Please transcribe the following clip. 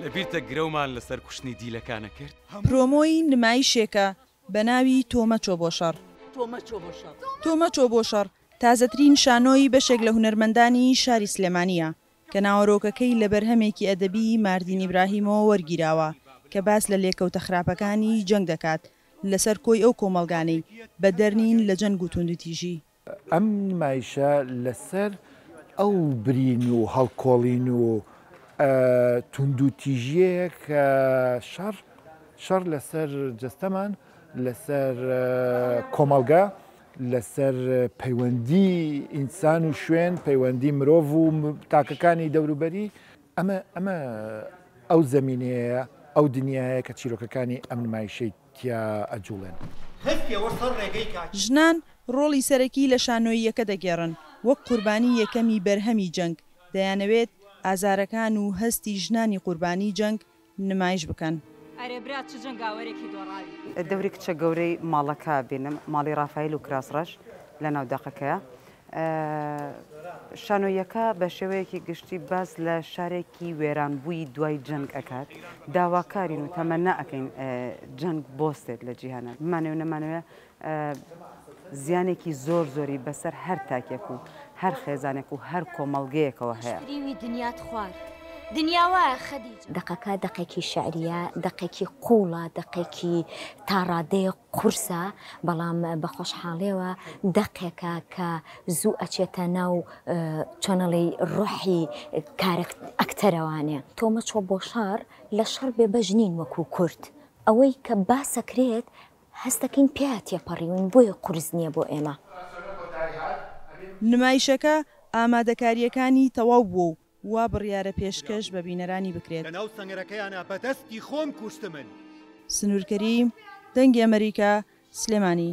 لەبیرتە گرەومان لەسەر کوشتنی دیلەکانە کرد. پرۆمۆی نمایشێکە بە ناوی تۆمە چۆ بۆ شەڕ. تۆمە چۆ بۆ شەڕ تازەترین شانۆی بەشێک لە هونەرمەندانی شاری سلێمانیە کە ناوەڕۆکەکەی لە بەرهەمێکی ئەدەبی ماردین ئیبراهیمەوە وەرگیراوە کە باس لە لێکەوتە خراپەکانی جەنگ دەکات لەسەر کۆی ئەو کۆمەڵگانەی بە دەرنین لە جەنگ و توندوتیژی. ئەم نمایشە لەسەر ئەو برین و هەڵکۆڵین و توندوتیژیەک شەڕ لەسەر جەستەمان لەسەر کۆمەڵگا لەسەر پەیوەندی ئینسان و شوێن پەیوەندی مرۆڤ و تاکەکانی دەوروبەری ئەمە ئەو زەمینەیە ئەو دنیاە کە چیرۆکەکانی ئەم نمایشەی تیا ئەجوڵێن. ژنان ڕۆڵی سەرەکی لە شانۆییەکە دەگێڕن وەک قوربانی یەکەمی بەرهەمی جەنگ دەیانەوێت ئازارەکان و هەستی ژنانی قوربانی جەنگ نمایش بکەن. دەوری کچە گەورەی ماڵەکە بینم ماڵی ڕافایل و کراسڕەش لە ناو دەقەکەیە. شانۆیەکە بە شێوەیەکی گشتی باس لە شارێکی وێرانبووی دوای جەنگ ئەکات داواکارین و تەمەنا ئەەکەین جەنگ بۆستێت لە جیهانە بمانەوە نەمانەوە زیانێکی زۆر زۆری بەسەر هەر تاکێک و هەر خێزانێک و هەر کۆمەڵگەیەکەوە هەیە. دنیات خوارد دنیاوایە خەدیج دقەکە دقێکی شعریە دقێکی قوڵە دقێکی تاڕادەیە قورسە بەڵام بە خۆشحاڵیەوە دقێکە کە زوو ئەچێتە ناو چۆنەڵی ڕۆحی کارە ئەکتەرەوانێ. تۆمە چۆ بۆ شار لە شەڕ بێ بەژنین وەکو کورد ئەوەی کە باسەکرێت هەستەکەین پێیا تێپەڕیون بۆیە قورس نییە بۆ ئێمە. نمایشەکە ئامادەکاریەکانی تەواو بوو وا بڕیارە پێشکەش بە بینەرانی بکرێت. لەناو سەنگەرەکەیانە بەدەستی خۆم کوشتمن. سنوورکەری دەنگی ئەمریکا سلێمانی.